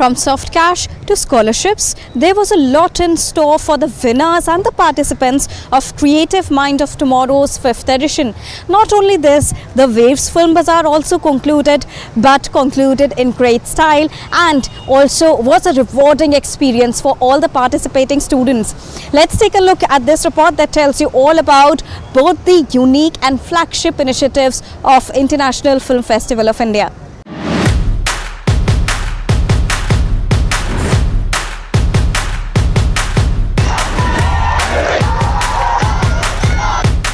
From soft cash to scholarships, there was a lot in store for the winners and the participants of Creative Mind of Tomorrow's 5th edition. Not only this, the Waves Film Bazaar also concluded in great style and also was a rewarding experience for all the participating students. Let's take a look at this report that tells you all about both the unique and flagship initiatives of International Film Festival of India.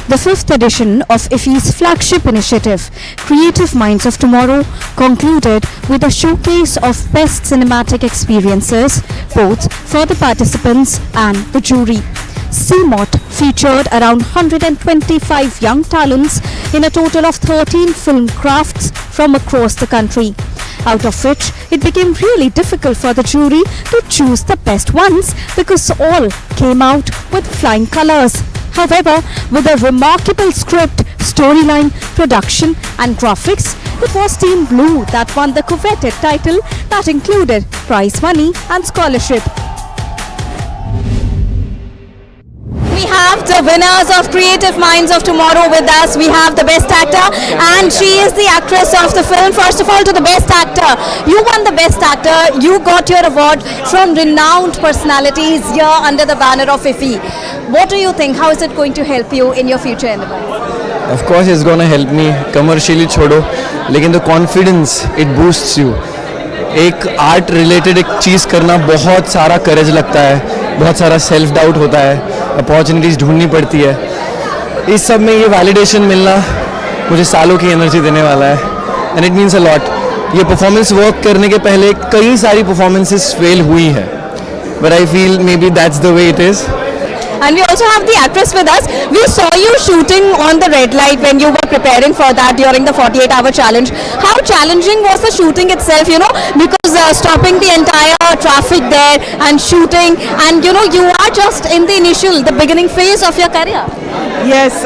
The 5th edition of IFFI's flagship initiative, Creative Minds of Tomorrow, concluded with a showcase of best cinematic experiences, both for the participants and the jury. CMOT featured around 125 young talents in a total of 13 film crafts from across the country, out of which it became really difficult for the jury to choose the best ones because all came out with flying colours. However, with a remarkable script, storyline, production and graphics, it was Team Blue that won the coveted title that included prize money and scholarship. We have the winners of Creative Minds of Tomorrow with us. We have the best actor and she is the actress of the film. First of all, to the best actor. You won the best actor. You got your award from renowned personalities here under the banner of IFFI. What do you think? How is it going to help you in your future endeavors? Of course it's going to help me. Commercially छोड़ो, लेकिन the confidence it boosts you. एक art related एक चीज़ करना बहुत सारा करेज लगता है, बहुत सारा सेल्फ डाउट होता है, अपॉर्चुनिटीज़ ढूंढनी पड़ती है. इस सब में ये वैलिडेशन मिलना मुझे सालों की एनर्जी देने वाला है and it means a lot. ये परफॉर्मेंस वर्क करने के पहले कई सारी परफॉर्मेंसेस फेल हुई हैं, but I feel may be that's the way it is. And we also have the actress with us. We saw you shooting on the red light when you were preparing for that during the 48-hour challenge. How challenging was the shooting itself, because stopping the entire traffic there and shooting, and you are just in the beginning phase of your career. Yes,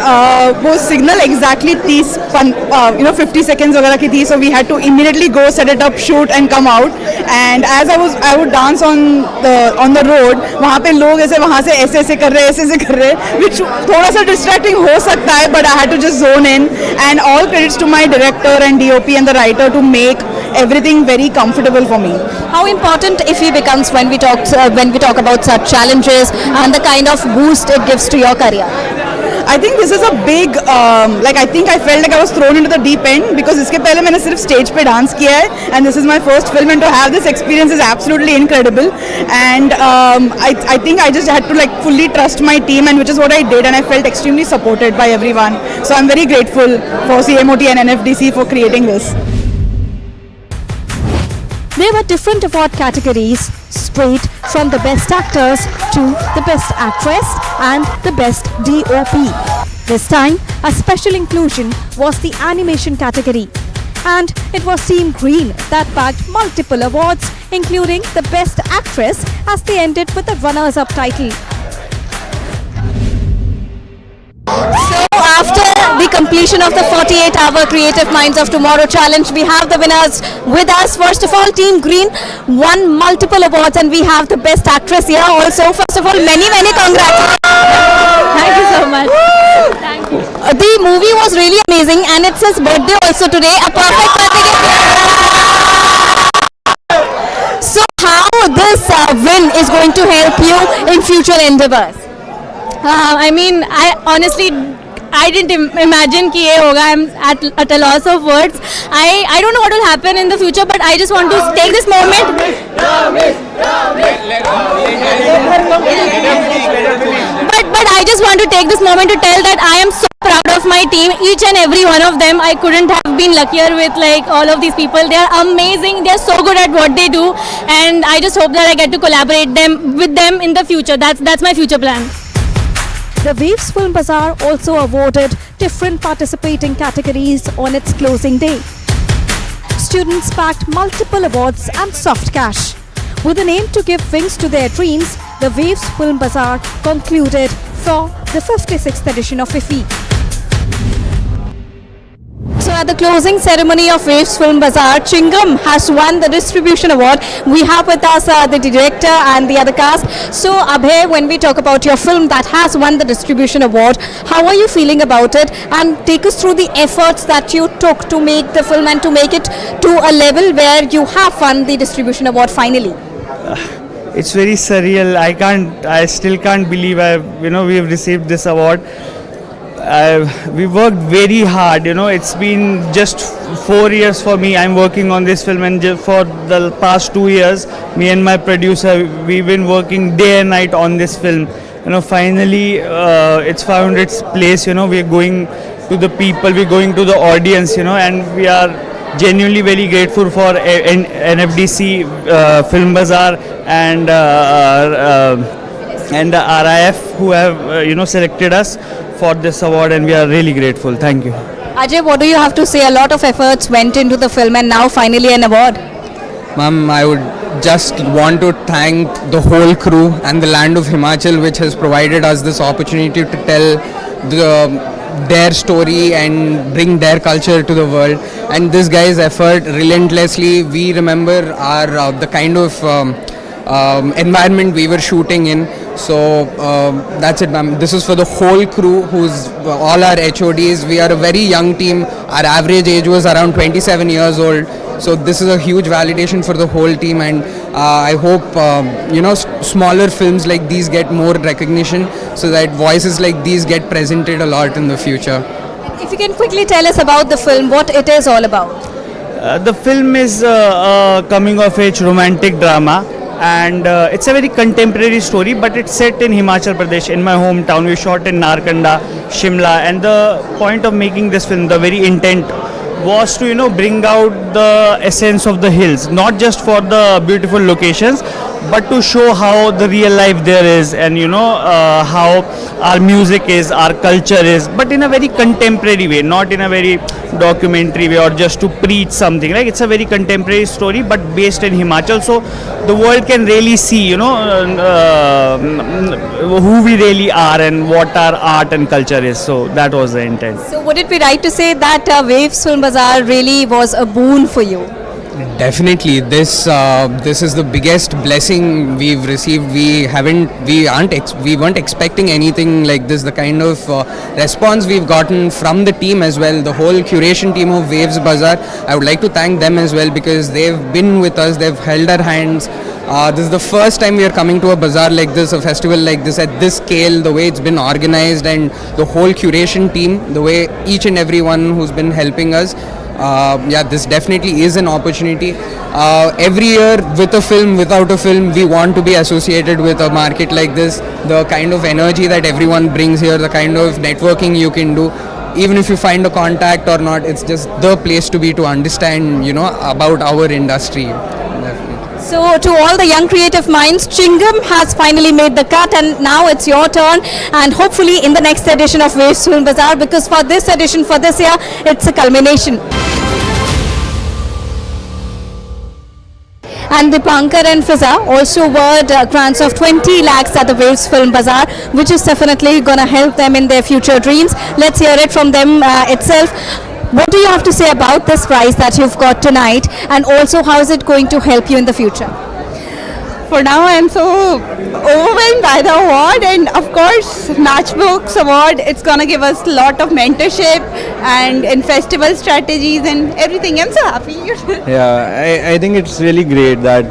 वो signal exactly 50 seconds वगैरह की थी, so we had to immediately go set it up, shoot and come out. And as I would dance on the road, वहाँ पे लोग ऐसे वहाँ से ऐसे कर रहे, which थोड़ा सा distracting हो सकता है, but I had to just zone in. And all credits to my director and DOP and the writer to make everything very comfortable for me. How important IFFI becomes when we talk about such challenges and the kind of boost it gives to your career? I think this is a big, I think I felt like I was thrown into the deep end because इसके पहले मैंने सिर्फ stage पे dance किया है and this is my first film, and to have this experience is absolutely incredible. And I think I just had to fully trust my team, and which is what I did, and I felt extremely supported by everyone. So I'm very grateful for CMOT and NFDC for creating this. There were different award categories, straight from the best actors to the best actress and the best DOP. This time, a special inclusion was the animation category. And it was Team Green that bagged multiple awards, including the best actress, as they ended with the runners-up title. So after the completion of the 48-hour Creative Minds of Tomorrow challenge, we have the winners with us. First of all, Team Green won multiple awards and we have the best actress here also. First of all, many congratulations. Thank you so much. Thank you. The movie was really amazing and it's his birthday also today. A perfect birthday gift. So how this win is going to help you in future endeavors? I didn't imagine कि ये होगा. I'm at a loss of words. I don't know what will happen in the future, but I just want to take this moment. But I just want to take this moment to tell that I am so proud of my team, each and every one of them. I couldn't have been luckier with all of these people. They are amazing. They are so good at what they do, and I just hope that I get to collaborate with them in the future. That's my future plan. The Waves Film Bazaar also awarded different participating categories on its closing day. Students bagged multiple awards and soft cash. With an aim to give wings to their dreams, the Waves Film Bazaar concluded for the 56th edition of IFFI. So at the closing ceremony of Waves Film Bazaar, Chingam has won the distribution award. We have with us the director and the other cast. So Abhay, when we talk about your film that has won the distribution award, how are you feeling about it? And take us through the efforts that you took to make the film and to make it to a level where you have won the distribution award finally. It's very surreal. I still can't believe we've received this award. We worked very hard. It's been just 4 years for me. I'm working on this film, and for the past 2 years, me and my producer, we've been working day and night on this film. Finally, it's found its place. We're going to the people, we're going to the audience. And we are genuinely very grateful for NFDC, Film Bazaar, and RIF who have selected us for this award, and we are really grateful. Thank you. Ajay, what do you have to say? A lot of efforts went into the film and now finally an award. Ma'am, I would just want to thank the whole crew and the land of Himachal, which has provided us this opportunity to tell their story and bring their culture to the world. And this guy's effort relentlessly, we remember our the kind of environment we were shooting in. So that's it, ma'am. This is for the whole crew, who's all our HODs. We are a very young team. Our average age was around 27 years old. So this is a huge validation for the whole team, and I hope smaller films like these get more recognition, so that voices like these get presented a lot in the future. If you can quickly tell us about the film, what it is all about. The film is a coming of age romantic drama, and it's a very contemporary story, but it's set in Himachal Pradesh, in my hometown. We shot in Narkanda, Shimla, and the point of making this film, the very intent, was to bring out the essence of the hills, not just for the beautiful locations, but to show how the real life there is, and how our music is, our culture is, but in a very contemporary way, not in a very documentary way or just to preach something. Like, it's a very contemporary story, but based in Himachal, so the world can really see who we really are and what our art and culture is. So that was the intent. So would it be right to say that Waves Film Bazaar really was a boon for you? Definitely, this is the biggest blessing we've received. We weren't expecting anything like this. The kind of response we've gotten from the team as well, the whole curation team of Waves Bazaar. I would like to thank them as well, because they've been with us. They've held our hands. This is the first time we are coming to a bazaar like this, a festival like this, at this scale, the way it's been organized, and the whole curation team, the way each and everyone who's been helping us. This definitely is an opportunity. Every year, with a film, without a film, we want to be associated with a market like this. The kind of energy that everyone brings here, the kind of networking you can do, even if you find a contact or not, it's just the place to be to understand, about our industry. Definitely. So to all the young creative minds, Chingam has finally made the cut, and now it's your turn, and hopefully in the next edition of Waves Film Bazaar, because for this edition, for this year, it's a culmination. And Dipankar and Fiza also won grants of 20 lakhs at the Waves Film Bazaar, which is definitely going to help them in their future dreams. Let's hear it from them itself. What do you have to say about this prize that you've got tonight, and also how is it going to help you in the future? For now, I am so overwhelmed by the award, and of course, Matchbooks Award, it's gonna give us a lot of mentorship and in festival strategies and everything. I'm so happy. Yeah, I think it's really great that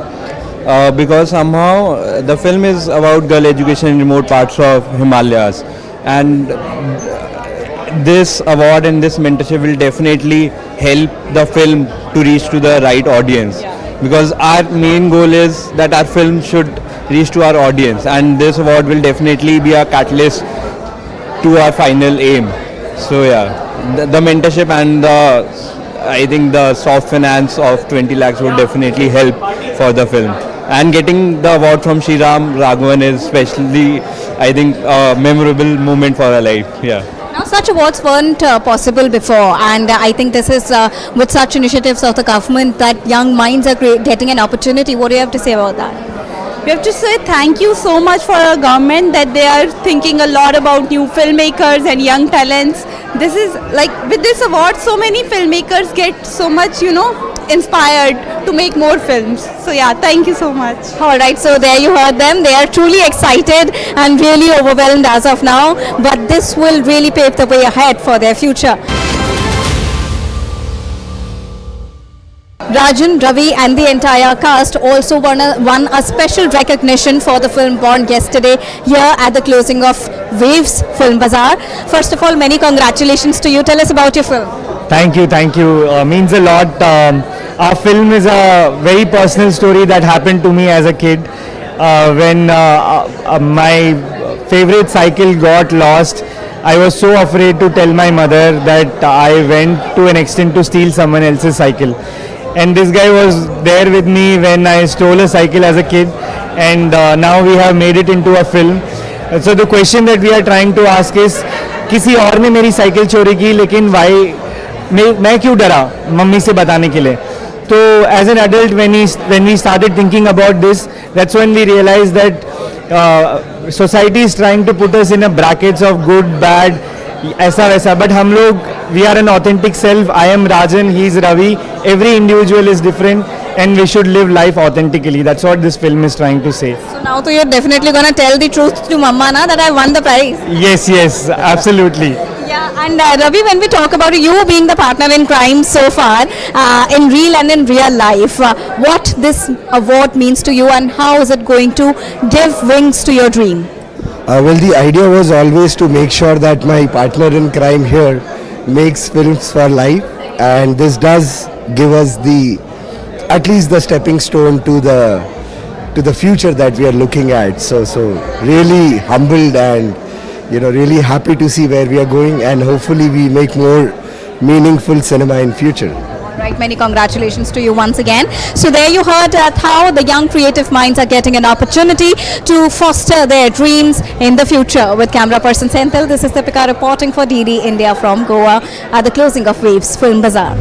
because somehow the film is about girl education in remote parts of Himalayas, and this award and this mentorship will definitely help the film to reach to the right audience. Because our main goal is that our film should reach to our audience, and this award will definitely be a catalyst to our final aim. So yeah, the mentorship and I think the soft finance of 20 lakhs would definitely help for the film. And getting the award from Sriram Raghavan is especially, I think, a memorable moment for our life. Yeah. Now, such awards weren't possible before, and I think this is with such initiatives of the government that young minds are getting an opportunity. What do you have to say about that? We have to say thank you so much for our government that they are thinking a lot about new filmmakers and young talents. This is like with this award, so many filmmakers get so much, inspired to make more films. So yeah, thank you so much. All right, so there you heard them. They are truly excited and really overwhelmed as of now. But this will really pave the way ahead for their future. Rajan, Ravi and the entire cast also won a special recognition for the film Bond yesterday here at the closing of Waves Film Bazaar. First of all, many congratulations to you. Tell us about your film. Thank you. Means a lot. Our film is a very personal story that happened to me as a kid when my favorite cycle got lost. I was so afraid to tell my mother that I went to an extent to steal someone else's cycle. And this guy was there with me when I stole a cycle as a kid, and now we have made it into a film. So the question that we are trying to ask is, किसी और ने मेरी cycle चोरी की, लेकिन why मैं क्यों डरा मम्मी से बताने के लिए? So as an adult, when we started thinking about this, that's when we realized that society is trying to put us in a brackets of good, bad, ऐसा वैसा, but हम लोग we are an authentic self. I am Rajan, he is Ravi. Every individual is different, and we should live life authentically. That's what this film is trying to say. So now you're definitely gonna tell the truth to Mama na that I won the prize. Yes, absolutely. Yeah, and Ravi, when we talk about you being the partner in crime so far, in real and in real life, what this award means to you and how is it going to give wings to your dream? Well, the idea was always to make sure that my partner in crime here makes films for life, and this does give us at least the stepping stone to the future that we are looking at. So really humbled and really happy to see where we are going, and hopefully we make more meaningful cinema in future. Right, many congratulations to you once again. So there you heard how the young creative minds are getting an opportunity to foster their dreams in the future. With camera person Senthil, this is Deepika reporting for DD India from Goa at the closing of Waves Film Bazaar.